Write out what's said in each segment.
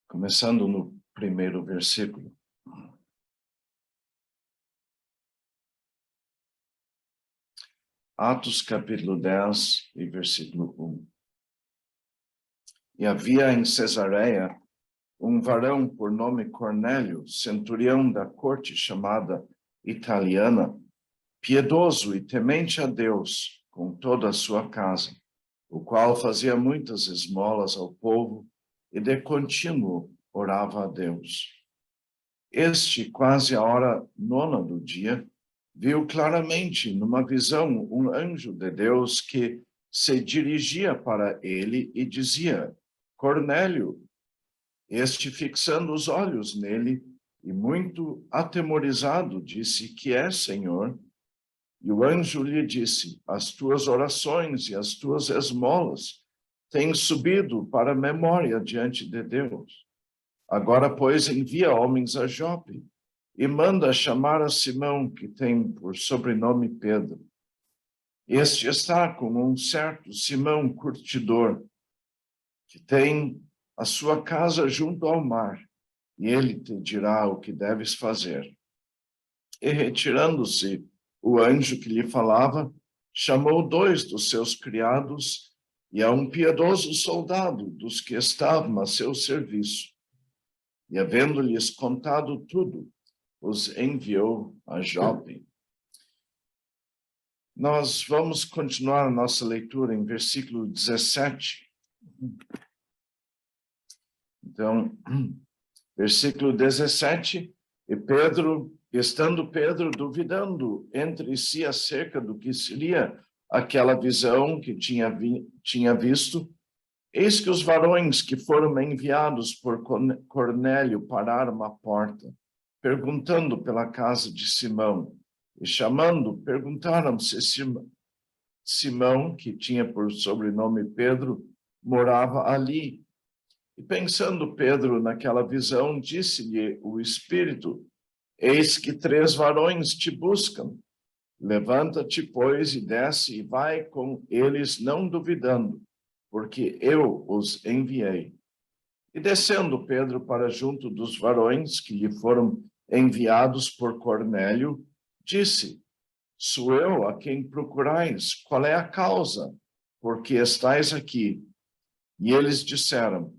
Começando no primeiro versículo. Atos capítulo 10 e versículo 1. E havia em Cesareia um varão por nome Cornélio, centurião da corte chamada italiana, piedoso e temente a Deus com toda a sua casa, o qual fazia muitas esmolas ao povo e de contínuo orava a Deus. Este, quase à hora nona do dia, viu claramente numa visão um anjo de Deus que se dirigia para ele e dizia: Cornélio. Este, fixando os olhos nele e muito atemorizado, disse: Que é, Senhor? E o anjo lhe disse: As tuas orações e as tuas esmolas têm subido para a memória diante de Deus. Agora, pois, envia homens a Jope e manda chamar a Simão, que tem por sobrenome Pedro. Este está com um certo Simão curtidor, que tem a sua casa junto ao mar, e ele te dirá o que deves fazer. E retirando-se o anjo que lhe falava, chamou 2 dos seus criados e a um piedoso soldado dos que estavam a seu serviço. E havendo-lhes contado tudo, os enviou a Jope. Nós vamos continuar a nossa leitura em versículo 17. Então, versículo 17, e Pedro, estando Pedro duvidando entre si acerca do que seria aquela visão que tinha visto, eis que os varões que foram enviados por Cornélio pararam à porta, perguntando pela casa de Simão, e chamando, perguntaram se Simão, que tinha por sobrenome Pedro, morava ali. E pensando Pedro naquela visão, disse-lhe o Espírito: Eis que 3 varões te buscam. Levanta-te, pois, e desce, e vai com eles, não duvidando, porque eu os enviei. E descendo Pedro para junto dos varões que lhe foram enviados por Cornélio, disse: Sou eu a quem procurais? Qual é a causa? Porque estais aqui? E eles disseram: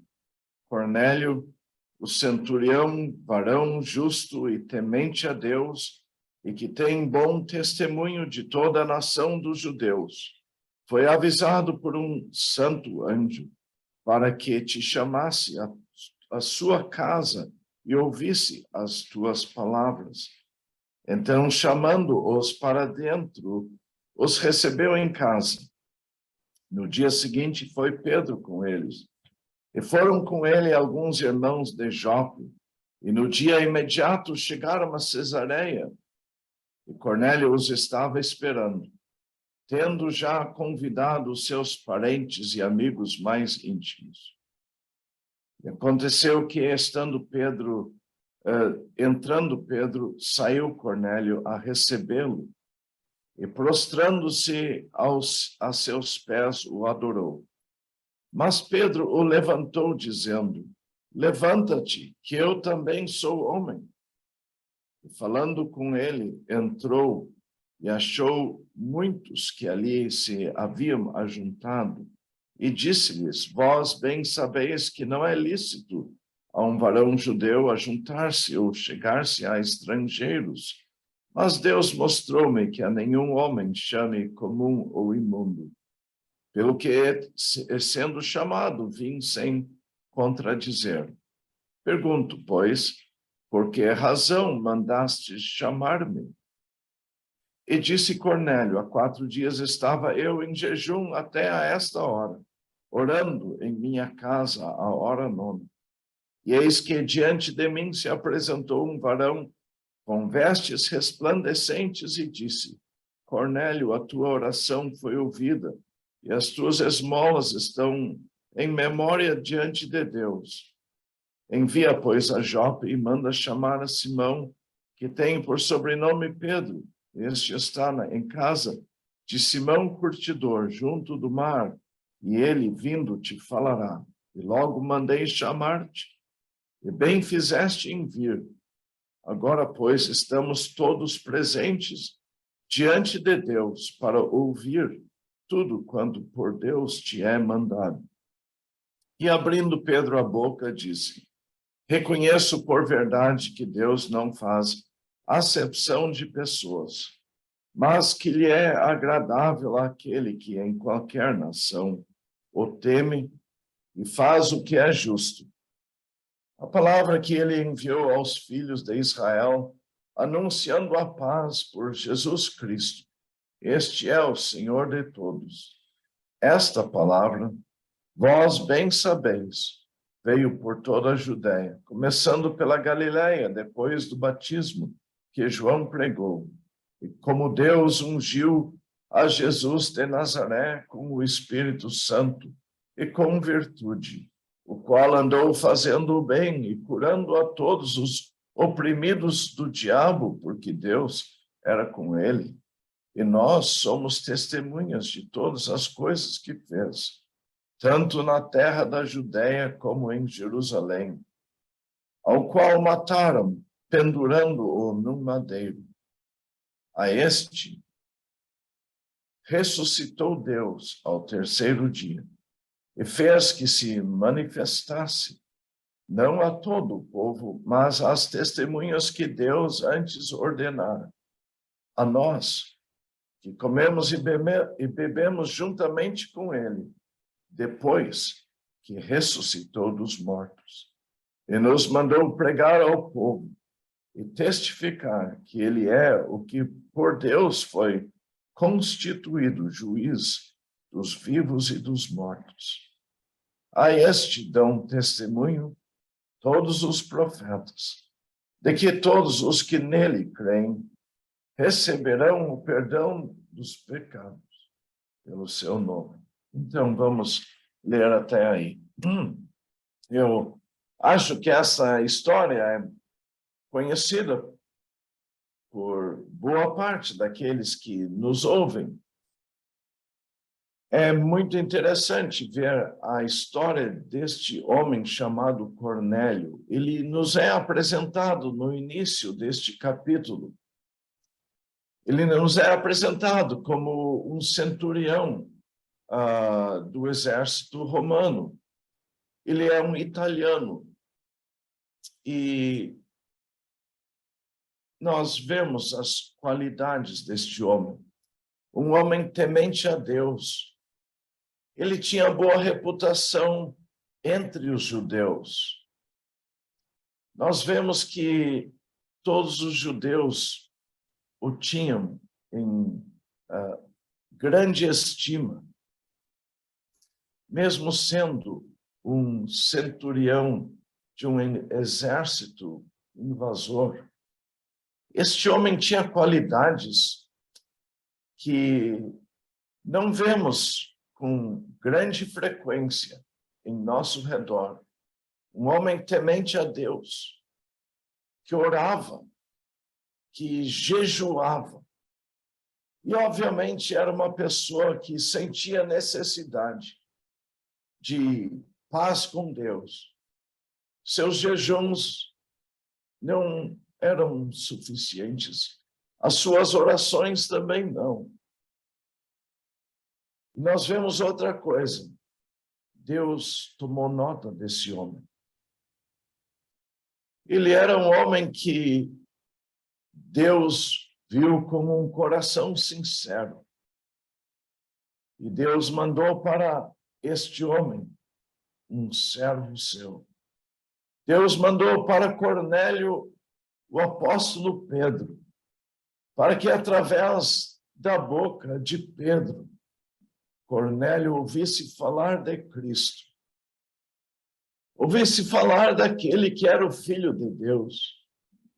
Cornélio, o centurião, varão justo e temente a Deus, e que tem bom testemunho de toda a nação dos judeus, foi avisado por um santo anjo para que te chamasse a sua casa e ouvisse as tuas palavras. Então, chamando-os para dentro, os recebeu em casa. No dia seguinte, foi Pedro com eles. E foram com ele alguns irmãos de Jope. E no dia imediato chegaram a Cesareia. E Cornélio os estava esperando, tendo já convidado os seus parentes e amigos mais íntimos. E aconteceu que, entrando Pedro, saiu Cornélio a recebê-lo, e prostrando-se a seus pés, o adorou. Mas Pedro o levantou, dizendo: Levanta-te, que eu também sou homem. E falando com ele, entrou e achou muitos que ali se haviam ajuntado, e disse-lhes: Vós bem sabeis que não é lícito a um varão judeu ajuntar-se ou chegar-se a estrangeiros, mas Deus mostrou-me que a nenhum homem chame comum ou imundo. Pelo que, sendo chamado, vim sem contradizer. Pergunto, pois, por que razão mandastes chamar-me? E disse Cornélio: há 4 dias estava eu em jejum até a esta hora, orando em minha casa à hora nona. E eis que diante de mim se apresentou um varão com vestes resplandecentes e disse: Cornélio, a tua oração foi ouvida, e as tuas esmolas estão em memória diante de Deus. Envia, pois, a Jope e manda chamar a Simão, que tem por sobrenome Pedro. Este está em casa de Simão Curtidor, junto do mar, e ele, vindo, te falará. E logo mandei chamar-te. e bem fizeste em vir. Agora, pois, estamos todos presentes diante de Deus para ouvir tudo quanto por Deus te é mandado. E abrindo Pedro a boca, disse: reconheço por verdade que Deus não faz acepção de pessoas, mas que lhe é agradável àquele que em qualquer nação o teme e faz o que é justo. A palavra que ele enviou aos filhos de Israel, anunciando a paz por Jesus Cristo. Este é o Senhor de todos. Esta palavra, vós bem sabeis, veio por toda a Judéia, começando pela Galileia, depois do batismo que João pregou. E como Deus ungiu a Jesus de Nazaré com o Espírito Santo e com virtude, o qual andou fazendo o bem e curando a todos os oprimidos do diabo, porque Deus era com ele. E nós somos testemunhas de todas as coisas que fez, tanto na terra da Judéia como em Jerusalém, ao qual mataram, pendurando-o num madeiro. A este ressuscitou Deus ao terceiro dia e fez que se manifestasse, não a todo o povo, mas às testemunhas que Deus antes ordenara. A nós, que comemos e bebemos juntamente com ele, depois que ressuscitou dos mortos, e nos mandou pregar ao povo e testificar que ele é o que por Deus foi constituído juiz dos vivos e dos mortos. A este dão testemunho todos os profetas, de que todos os que nele creem receberão o perdão dos pecados pelo seu nome. Então, vamos ler até aí. Eu acho que essa história é conhecida por boa parte daqueles que nos ouvem. É muito interessante ver a história deste homem chamado Cornélio. Ele nos é apresentado no início deste capítulo. Ele nos é apresentado como um centurião do exército romano. Ele é um italiano. E nós vemos as qualidades deste homem. Um homem temente a Deus. Ele tinha boa reputação entre os judeus. Nós vemos que todos os judeus o tinham em grande estima, mesmo sendo um centurião de um exército invasor. Este homem tinha qualidades que não vemos com grande frequência em nosso redor. Um homem temente a Deus, que orava, que jejuava. E, obviamente, era uma pessoa que sentia necessidade de paz com Deus. Seus jejuns não eram suficientes. As suas orações também não. Nós vemos outra coisa. Deus tomou nota desse homem. Ele era um homem que Deus viu como um coração sincero. E Deus mandou para este homem um servo seu. Deus mandou para Cornélio o apóstolo Pedro, para que através da boca de Pedro, Cornélio ouvisse falar de Cristo, ouvisse falar daquele que era o Filho de Deus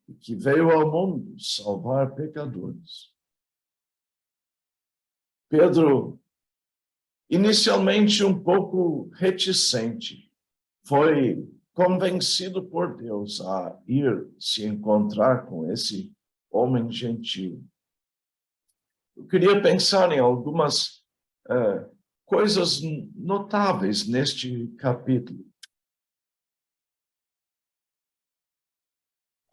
e que veio ao mundo salvar pecadores. Pedro, inicialmente um pouco reticente, foi convencido por Deus a ir se encontrar com esse homem gentil. Eu queria pensar em algumas coisas notáveis neste capítulo.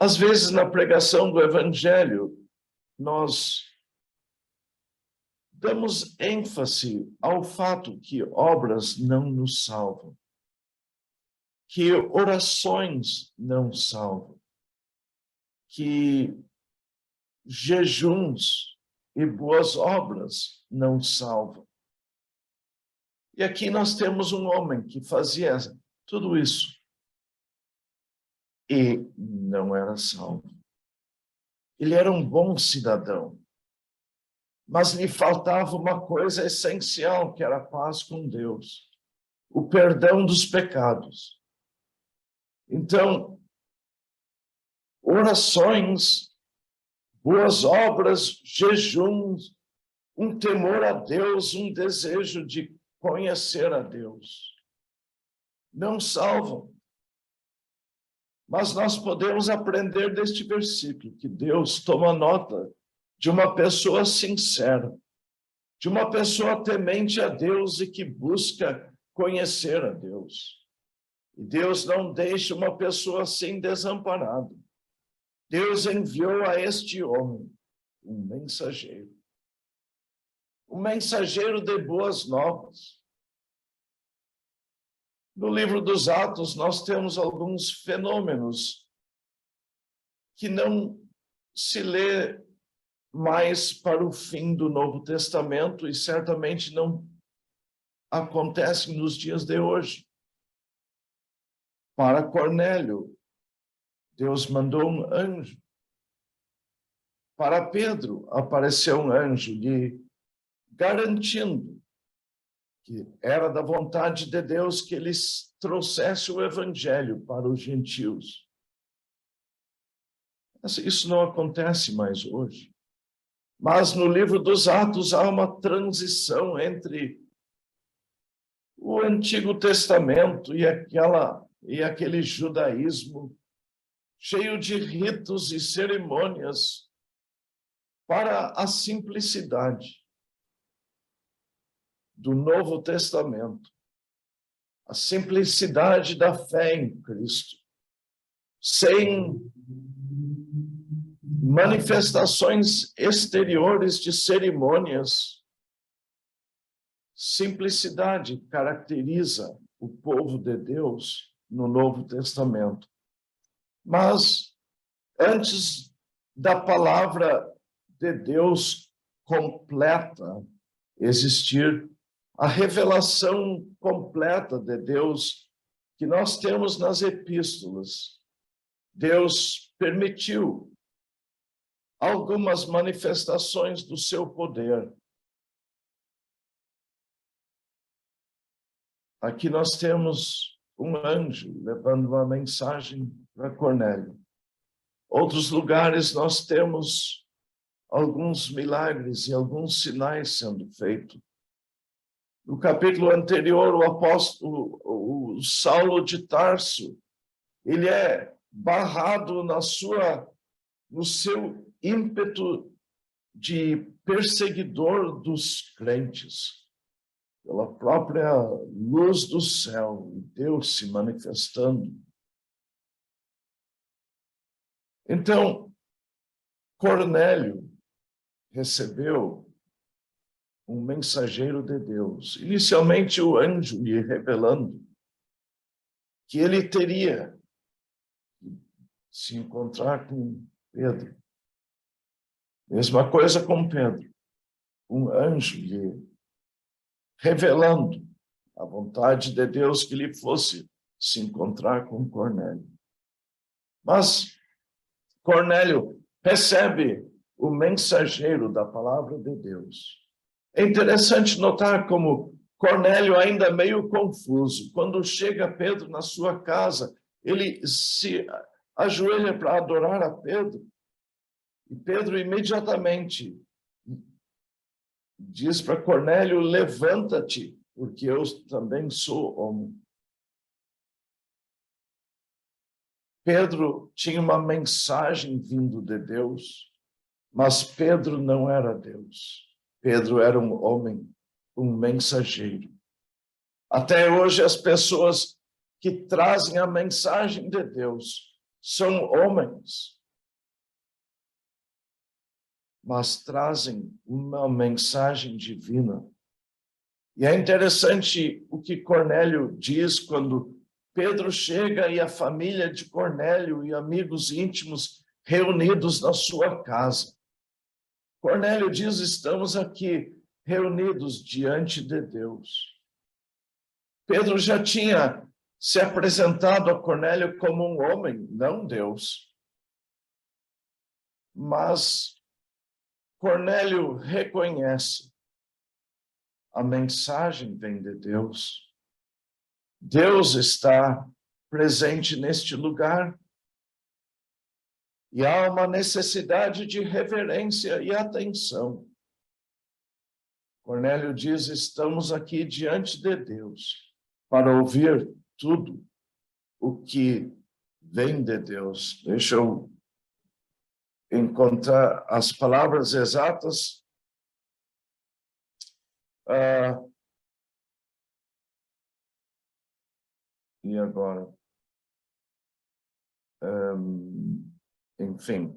Às vezes, na pregação do Evangelho, nós damos ênfase ao fato que obras não nos salvam, que orações não salvam, que jejuns e boas obras não salvam. E aqui nós temos um homem que fazia tudo isso e não era salvo. Ele era um bom cidadão, mas lhe faltava uma coisa essencial, que era a paz com Deus, o perdão dos pecados. Então, orações, boas obras, jejuns, um temor a Deus, um desejo de conhecer a Deus, não salvam. Mas nós podemos aprender deste versículo que Deus toma nota de uma pessoa sincera, de uma pessoa temente a Deus e que busca conhecer a Deus. E Deus não deixa uma pessoa assim desamparada. Deus enviou a este homem um mensageiro de boas novas. No livro dos Atos, nós temos alguns fenômenos que não se lê mais para o fim do Novo Testamento e certamente não acontecem nos dias de hoje. Para Cornélio, Deus mandou um anjo. Para Pedro, apareceu um anjo lhe garantindo que era da vontade de Deus que eles trouxessem o evangelho para os gentios. Isso não acontece mais hoje. Mas no livro dos Atos há uma transição entre o Antigo Testamento e aquele judaísmo cheio de ritos e cerimônias para a simplicidade do Novo Testamento, a simplicidade da fé em Cristo, sem manifestações exteriores de cerimônias. Simplicidade caracteriza o povo de Deus no Novo Testamento. Mas antes da palavra de Deus completa existir, a revelação completa de Deus que nós temos nas epístolas, Deus permitiu algumas manifestações do seu poder. Aqui nós temos um anjo levando uma mensagem para Cornélio. Outros lugares nós temos alguns milagres e alguns sinais sendo feitos. No capítulo anterior, o apóstolo, o Saulo de Tarso, ele é barrado no seu ímpeto de perseguidor dos crentes, pela própria luz do céu, Deus se manifestando. Então, Cornélio recebeu um mensageiro de Deus, inicialmente o anjo lhe revelando que ele teria que se encontrar com Pedro. Mesma coisa com Pedro, um anjo lhe revelando a vontade de Deus que lhe fosse se encontrar com Cornélio. Mas Cornélio recebe o mensageiro da palavra de Deus. É interessante notar como Cornélio, ainda meio confuso, quando chega Pedro na sua casa, ele se ajoelha para adorar a Pedro, e Pedro imediatamente diz para Cornélio: levanta-te, porque eu também sou homem. Pedro tinha uma mensagem vindo de Deus, mas Pedro não era Deus. Pedro era um homem, um mensageiro. Até hoje, as pessoas que trazem a mensagem de Deus são homens, mas trazem uma mensagem divina. E é interessante o que Cornélio diz quando Pedro chega e a família de Cornélio e amigos íntimos reunidos na sua casa. Cornélio diz: estamos aqui reunidos diante de Deus. Pedro já tinha se apresentado a Cornélio como um homem, não Deus. Mas Cornélio reconhece: a mensagem vem de Deus. Deus está presente neste lugar. E há uma necessidade de reverência e atenção. Cornélio diz: estamos aqui diante de Deus para ouvir tudo o que vem de Deus. Deixa eu encontrar as palavras exatas. E agora? Enfim.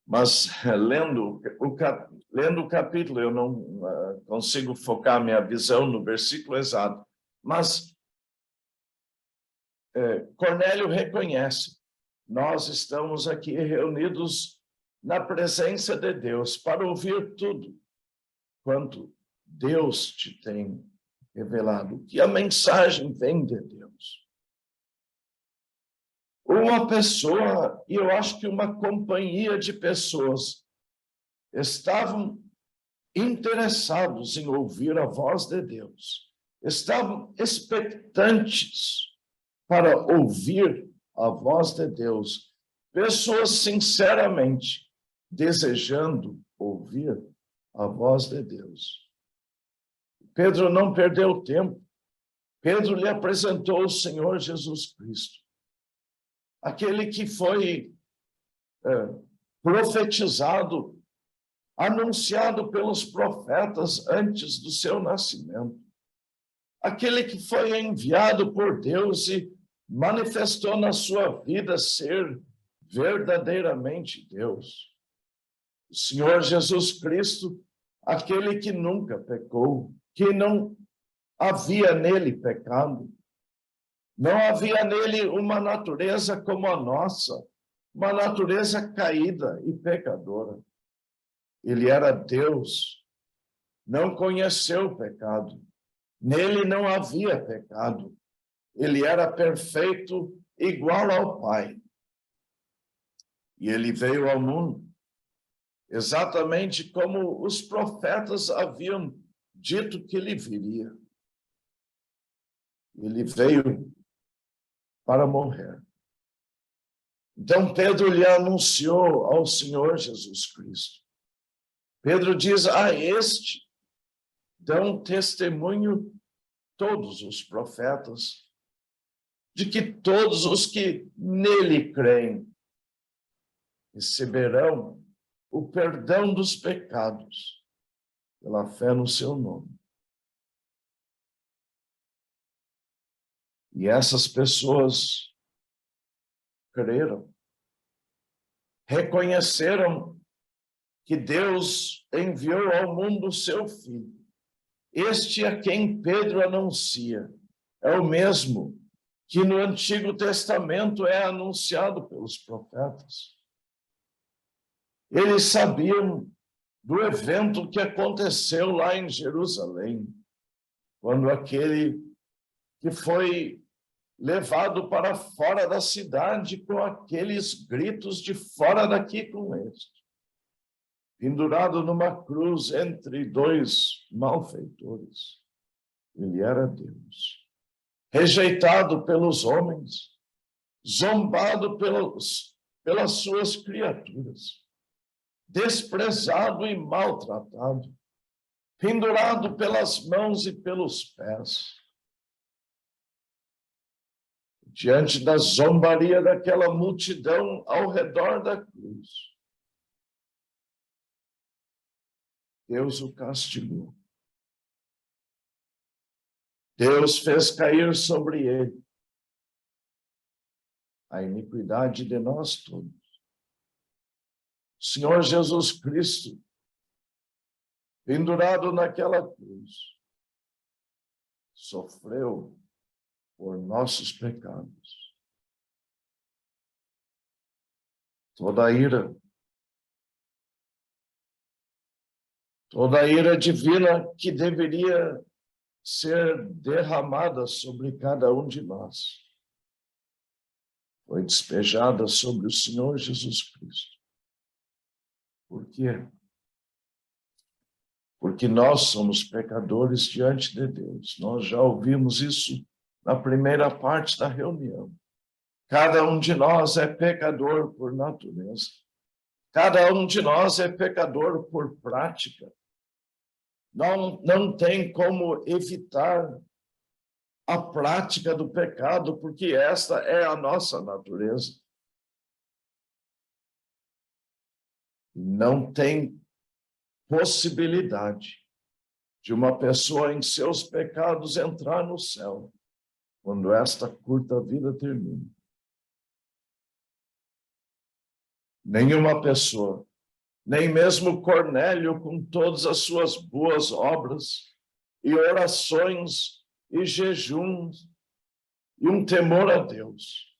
Mas lendo o capítulo, eu não consigo focar minha visão no versículo exato. Mas Cornélio reconhece: nós estamos aqui reunidos na presença de Deus para ouvir tudo quanto Deus te tem revelado, que a mensagem vem de Deus. Uma pessoa, e eu acho que uma companhia de pessoas, estavam interessados em ouvir a voz de Deus, estavam expectantes para ouvir a voz de Deus, pessoas sinceramente desejando ouvir a voz de Deus. Pedro não perdeu tempo. Pedro lhe apresentou o Senhor Jesus Cristo, aquele que foi profetizado, anunciado pelos profetas antes do seu nascimento, aquele que foi enviado por Deus e manifestou na sua vida ser verdadeiramente Deus. O Senhor Jesus Cristo, aquele que nunca pecou, que não havia nele pecado, não havia nele uma natureza como a nossa, uma natureza caída e pecadora. Ele era Deus, não conheceu o pecado, nele não havia pecado. Ele era perfeito, igual ao Pai. E ele veio ao mundo exatamente como os profetas haviam dito que ele viria. Ele veio para morrer. Então Pedro lhe anunciou ao Senhor Jesus Cristo. Pedro diz: a este dão testemunho todos os profetas, de que todos os que nele creem receberão o perdão dos pecados pela fé no seu nome. E essas pessoas creram, reconheceram que Deus enviou ao mundo o seu Filho. Este a quem Pedro anuncia é o mesmo que no Antigo Testamento é anunciado pelos profetas. Eles sabiam do evento que aconteceu lá em Jerusalém, quando aquele que foi levado para fora da cidade com aqueles gritos de fora daqui com este, pendurado numa cruz entre dois malfeitores. Ele era Deus, rejeitado pelos homens, zombado pelas suas criaturas, desprezado e maltratado, pendurado pelas mãos e pelos pés. Diante da zombaria daquela multidão ao redor da cruz, Deus o castigou. Deus fez cair sobre ele a iniquidade de nós todos. O Senhor Jesus Cristo, pendurado naquela cruz, sofreu por nossos pecados. Toda a ira divina que deveria ser derramada sobre cada um de nós, foi despejada sobre o Senhor Jesus Cristo. Por quê? Porque nós somos pecadores diante de Deus. Nós já ouvimos isso na primeira parte da reunião. Cada um de nós é pecador por natureza. Cada um de nós é pecador por prática. Não tem como evitar a prática do pecado, porque esta é a nossa natureza. Não tem possibilidade de uma pessoa em seus pecados entrar no céu quando esta curta vida termina. Nenhuma pessoa, nem mesmo Cornélio, com todas as suas boas obras e orações e jejuns e um temor a Deus,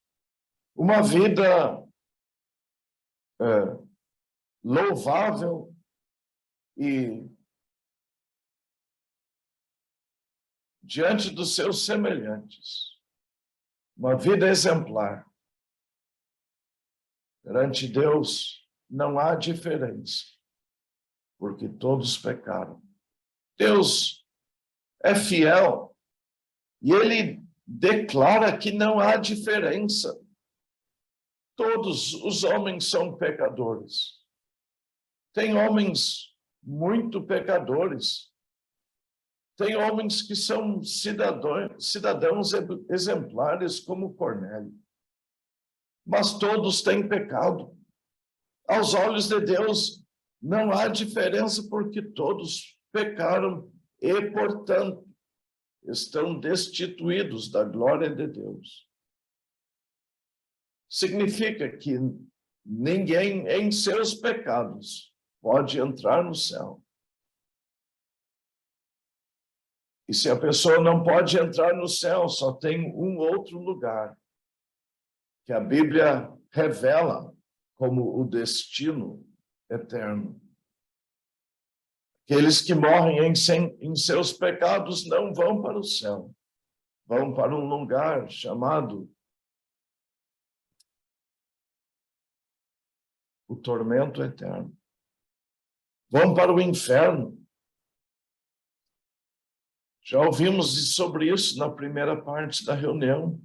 uma vida louvável e diante dos seus semelhantes, uma vida exemplar. Perante Deus não há diferença, porque todos pecaram. Deus é fiel e ele declara que não há diferença. Todos os homens são pecadores. Tem homens muito pecadores. Tem homens que são cidadãos exemplares como Cornélio. Mas todos têm pecado. Aos olhos de Deus, não há diferença, porque todos pecaram e, portanto, estão destituídos da glória de Deus. Significa que ninguém em seus pecados pode entrar no céu. E se a pessoa não pode entrar no céu, só tem um outro lugar que a Bíblia revela como o destino eterno. Aqueles que morrem em seus pecados não vão para o céu, vão para um lugar chamado o tormento eterno. Vão para o inferno. Já ouvimos sobre isso na primeira parte da reunião.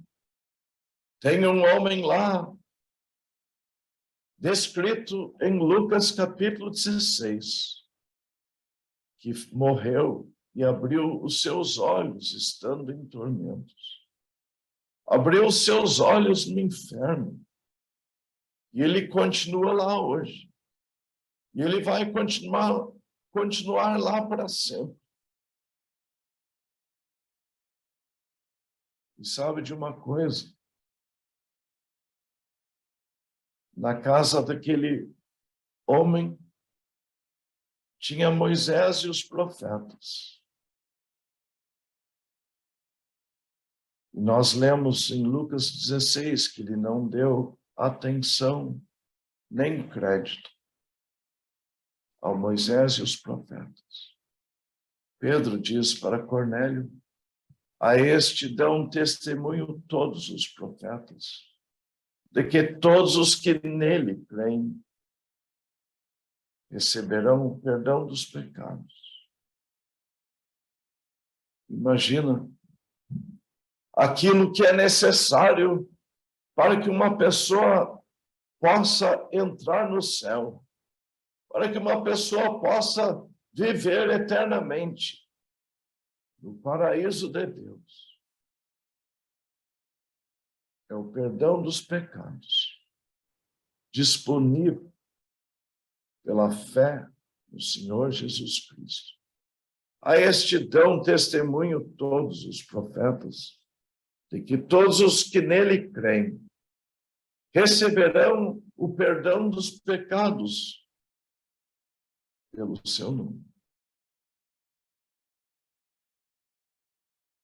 Tem um homem lá, descrito em Lucas capítulo 16, que morreu e abriu os seus olhos estando em tormentos. Abriu os seus olhos no inferno. E ele continua lá hoje. E ele vai continuar lá para sempre. E sabe de uma coisa? Na casa daquele homem, tinha Moisés e os profetas. E nós lemos em Lucas 16 que ele não deu atenção nem crédito ao Moisés e os profetas. Pedro diz para Cornélio: a este dão testemunho todos os profetas, de que todos os que nele creem receberão o perdão dos pecados. Imagina aquilo que é necessário para que uma pessoa possa entrar no céu, para que uma pessoa possa viver eternamente no paraíso de Deus. É o perdão dos pecados, disponível pela fé no Senhor Jesus Cristo. A este dão testemunho todos os profetas, de que todos os que nele creem receberão o perdão dos pecados pelo seu nome.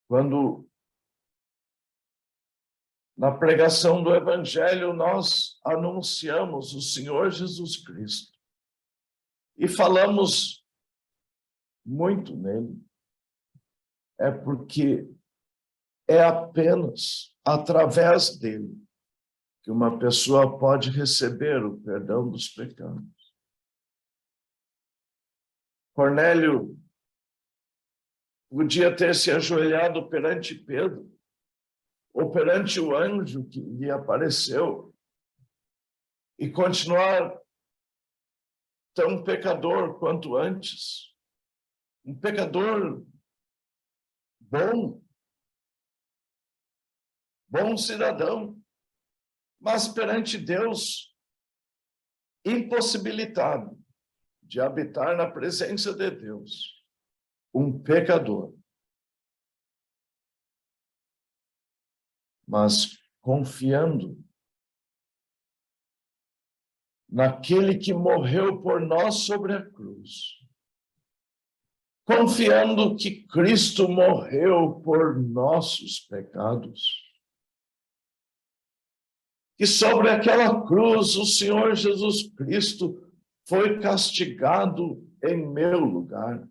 Quando, na pregação do Evangelho, nós anunciamos o Senhor Jesus Cristo e falamos muito nele, é porque é apenas através dele que uma pessoa pode receber o perdão dos pecados. Cornélio podia ter se ajoelhado perante Pedro, ou perante o anjo que lhe apareceu, e continuar tão pecador quanto antes. Um pecador bom cidadão, mas perante Deus impossibilitado de habitar na presença de Deus. Um pecador. Mas confiando naquele que morreu por nós sobre a cruz. Confiando que Cristo morreu por nossos pecados. Que sobre aquela cruz o Senhor Jesus Cristo foi castigado em meu lugar.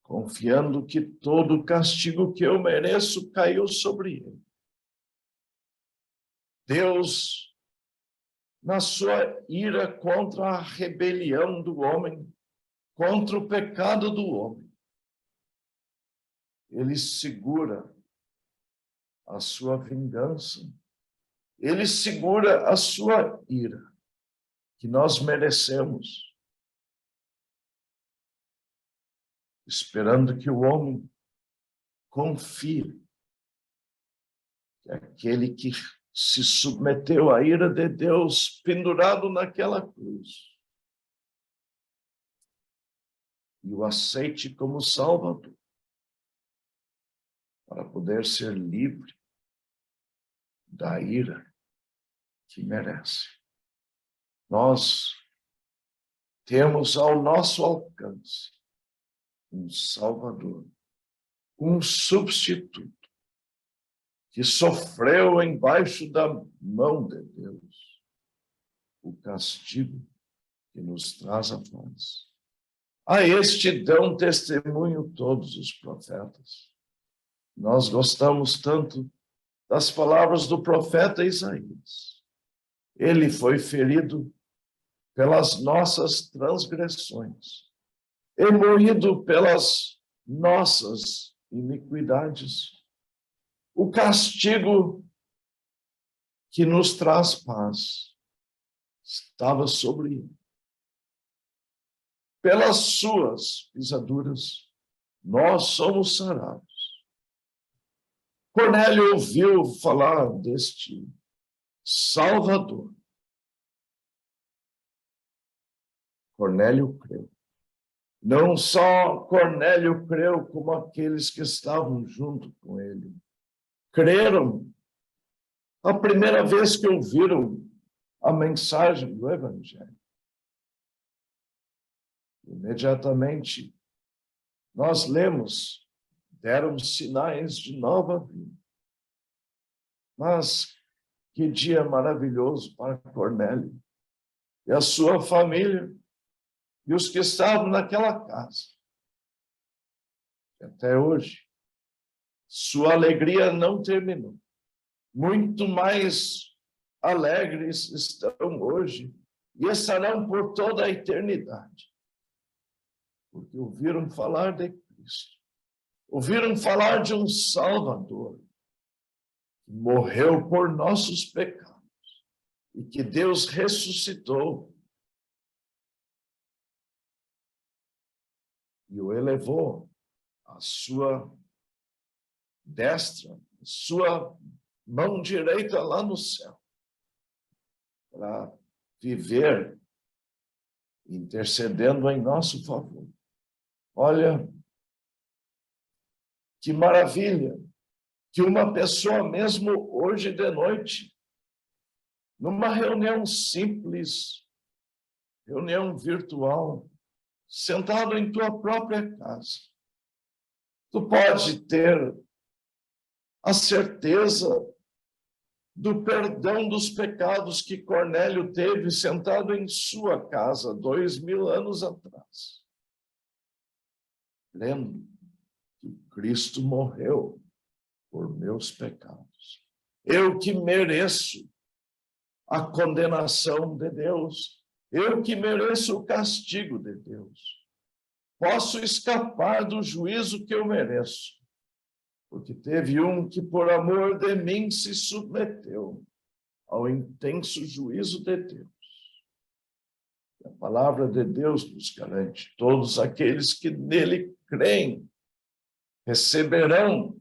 Confiando que todo o castigo que eu mereço caiu sobre ele. Deus, na sua ira contra a rebelião do homem, contra o pecado do homem, ele segura a sua vingança, ele segura a sua ira, que nós merecemos, esperando que o homem confie que aquele que se submeteu à ira de Deus, pendurado naquela cruz, e o aceite como Salvador, para poder ser livre da ira que merece. Nós temos ao nosso alcance um Salvador, um substituto, que sofreu embaixo da mão de Deus o castigo que nos traz a paz. A este dão testemunho todos os profetas. Nós gostamos tanto das palavras do profeta Isaías. Ele foi ferido pelas nossas transgressões e moído pelas nossas iniquidades. O castigo que nos traz paz estava sobre ele. Pelas suas pisaduras, nós somos sarados. Cornélio ouviu falar deste Salvador. Cornélio creu. Não só Cornélio creu, como aqueles que estavam junto com ele. Creram a primeira vez que ouviram a mensagem do Evangelho. Imediatamente, nós lemos, deram sinais de nova vida. Mas que dia maravilhoso para Cornélio e a sua família e os que estavam naquela casa. E até hoje, sua alegria não terminou. Muito mais alegres estão hoje e estarão por toda a eternidade. Porque ouviram falar de Cristo. Ouviram falar de um Salvador que morreu por nossos pecados e que Deus ressuscitou e o elevou à sua destra, sua mão direita lá no céu, para viver intercedendo em nosso favor. Olha, que maravilha que uma pessoa, mesmo hoje de noite, numa reunião simples, reunião virtual, sentado em tua própria casa, tu pode ter a certeza do perdão dos pecados que Cornélio teve sentado em sua casa 2000 anos atrás. Lembro que Cristo morreu por meus pecados. Eu que mereço a condenação de Deus, eu que mereço o castigo de Deus, posso escapar do juízo que eu mereço, porque teve um que por amor de mim se submeteu ao intenso juízo de Deus. A palavra de Deus nos garante: todos aqueles que nele creem receberão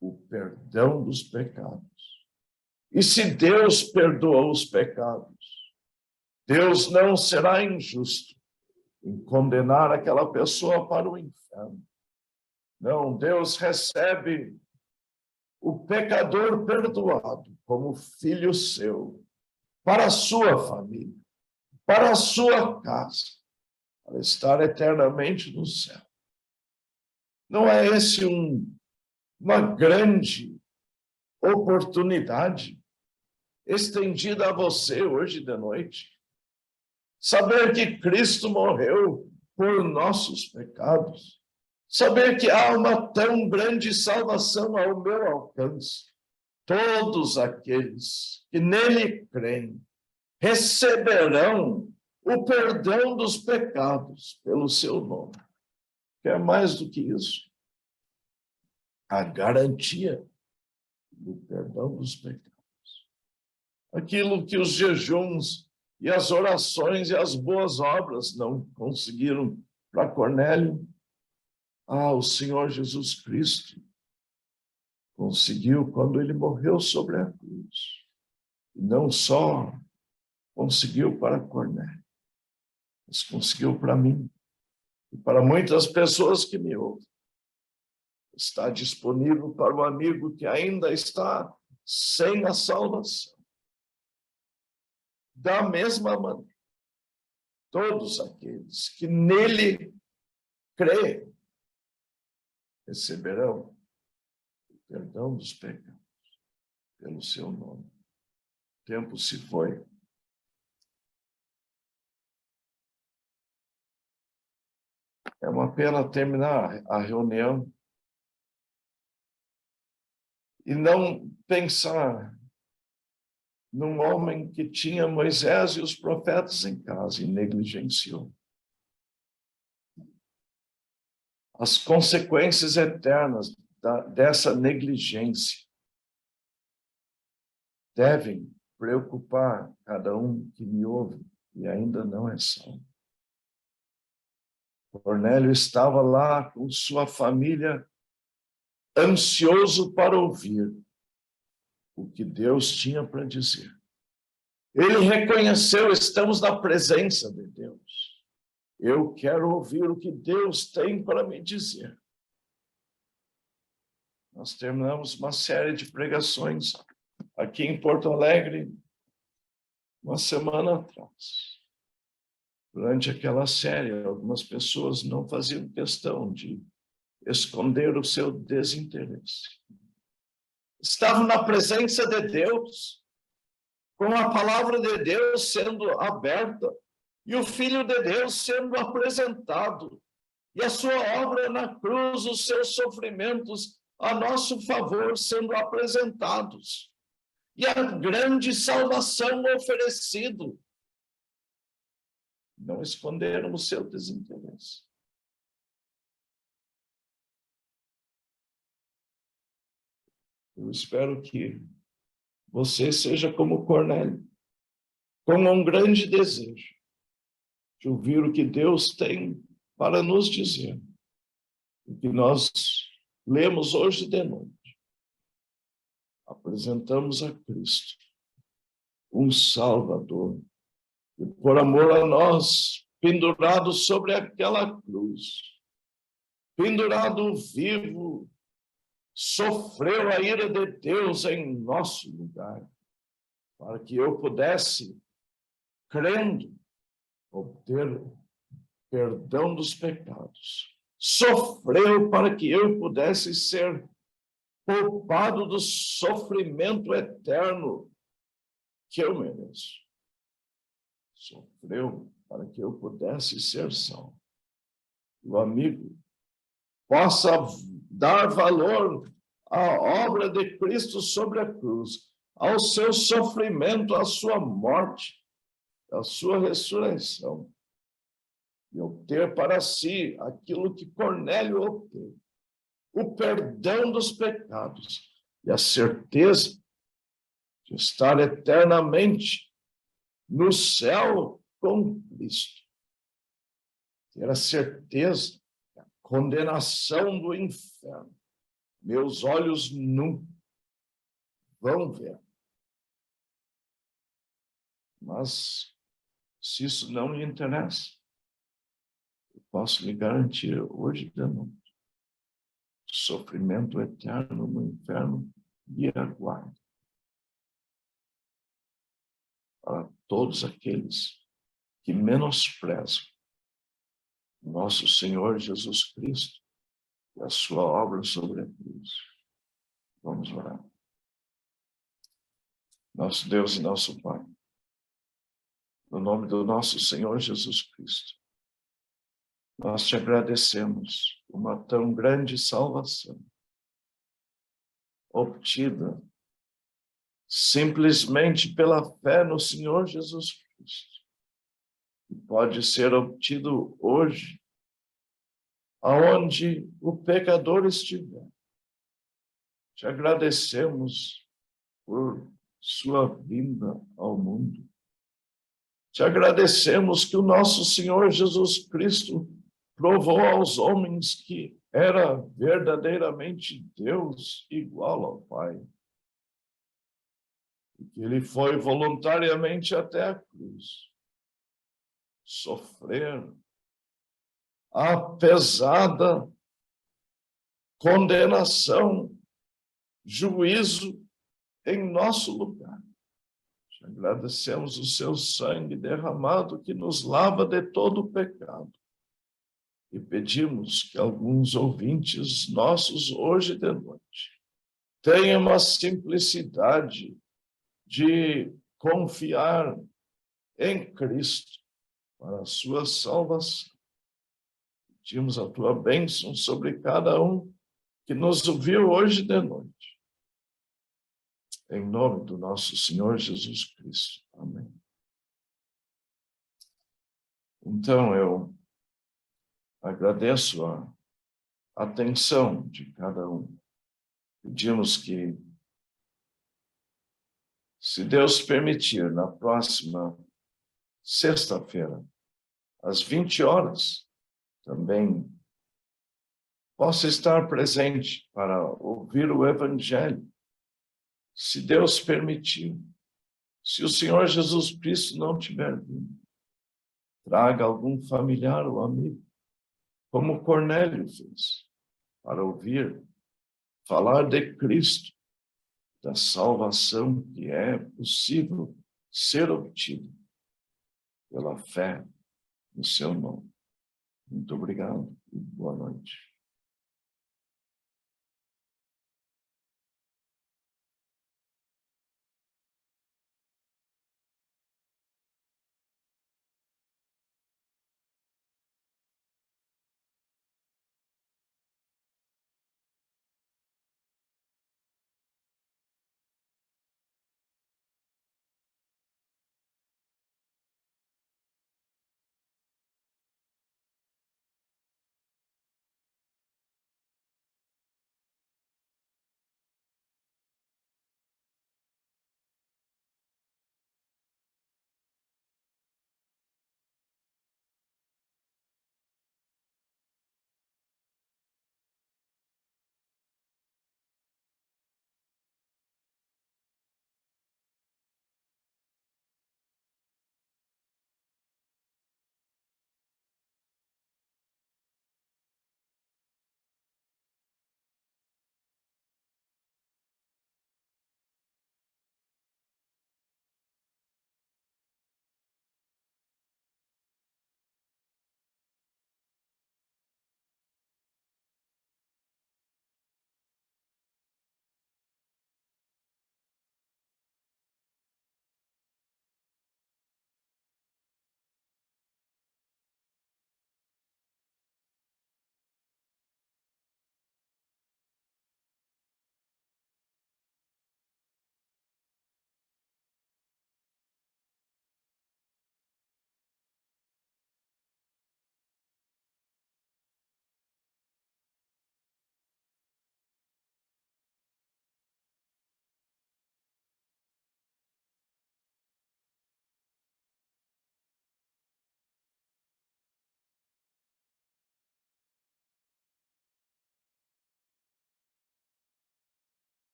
o perdão dos pecados. E se Deus perdoa os pecados, Deus não será injusto em condenar aquela pessoa para o inferno. Não, Deus recebe o pecador perdoado como filho seu, para a sua família, para a sua casa, para estar eternamente no céu. Não é esse uma grande oportunidade estendida a você hoje de noite? Saber que Cristo morreu por nossos pecados. Saber que há uma tão grande salvação ao meu alcance. Todos aqueles que nele creem receberão o perdão dos pecados pelo seu nome. Quer mais do que isso? A garantia do perdão dos pecados. Aquilo que os jejuns e as orações e as boas obras não conseguiram para Cornélio, o Senhor Jesus Cristo conseguiu quando ele morreu sobre a cruz. E não só conseguiu para Cornélio, mas conseguiu para mim e para muitas pessoas que me ouvem. Está disponível para o amigo que ainda está sem a salvação. Da mesma maneira, todos aqueles que nele creem receberão o perdão dos pecados pelo seu nome. O tempo se foi. É uma pena terminar a reunião e não pensar num homem que tinha Moisés e os profetas em casa e negligenciou. As consequências eternas dessa negligência devem preocupar cada um que me ouve e ainda não é salvo. Cornélio estava lá com sua família, ansioso para ouvir o que Deus tinha para dizer. Ele reconheceu: estamos na presença de Deus. Eu quero ouvir o que Deus tem para me dizer. Nós terminamos uma série de pregações aqui em Porto Alegre, uma semana atrás. Durante aquela série, algumas pessoas não faziam questão de esconder o seu desinteresse. Estavam na presença de Deus, com a palavra de Deus sendo aberta, e o Filho de Deus sendo apresentado, e a sua obra na cruz, os seus sofrimentos a nosso favor sendo apresentados, e a grande salvação oferecido. Não esconderam o seu desinteresse. Eu espero que você seja como Cornélio, com um grande desejo de ouvir o que Deus tem para nos dizer. O que nós lemos hoje de noite. Apresentamos a Cristo, um Salvador, que por amor a nós pendurado sobre aquela cruz, pendurado vivo, sofreu a ira de Deus em nosso lugar, para que eu pudesse, crendo, obter perdão dos pecados. Sofreu para que eu pudesse ser poupado do sofrimento eterno que eu mereço. Sofreu para que eu pudesse ser salvo. O amigo possa dar valor à obra de Cristo sobre a cruz, ao seu sofrimento, à sua morte, à sua ressurreição, e obter para si aquilo que Cornélio obteve, o perdão dos pecados e a certeza de estar eternamente no céu com Cristo. Ter a certeza da condenação do inferno. Meus olhos nunca vão ver. Mas, se isso não lhe interessa, eu posso lhe garantir hoje de noite, sofrimento eterno no inferno lhe aguarda. Para todos aqueles que menosprezam nosso Senhor Jesus Cristo e a sua obra sobre a cruz. Vamos orar. Nosso Deus e nosso Pai, no nome do nosso Senhor Jesus Cristo, nós te agradecemos uma tão grande salvação, obtida simplesmente pela fé no Senhor Jesus Cristo, que pode ser obtido hoje, aonde o pecador estiver. Te agradecemos por sua vinda ao mundo. Te agradecemos que o nosso Senhor Jesus Cristo provou aos homens que era verdadeiramente Deus igual ao Pai. E que ele foi voluntariamente até a cruz, sofrer a pesada condenação, juízo em nosso lugar. Te agradecemos o seu sangue derramado que nos lava de todo o pecado. E pedimos que alguns ouvintes nossos hoje de noite tenham a simplicidade de confiar em Cristo para a sua salvação. Pedimos a tua bênção sobre cada um que nos ouviu hoje de noite. Em nome do nosso Senhor Jesus Cristo. Amém. Então, eu agradeço a atenção de cada um. Pedimos que, se Deus permitir, na próxima sexta-feira, às 20 horas, também possa estar presente para ouvir o Evangelho, se Deus permitir. Se o Senhor Jesus Cristo não tiver vindo, traga algum familiar ou amigo, como Cornélio fez, para ouvir falar de Cristo, da salvação que é possível ser obtida pela fé no seu nome. Muito obrigado e boa noite.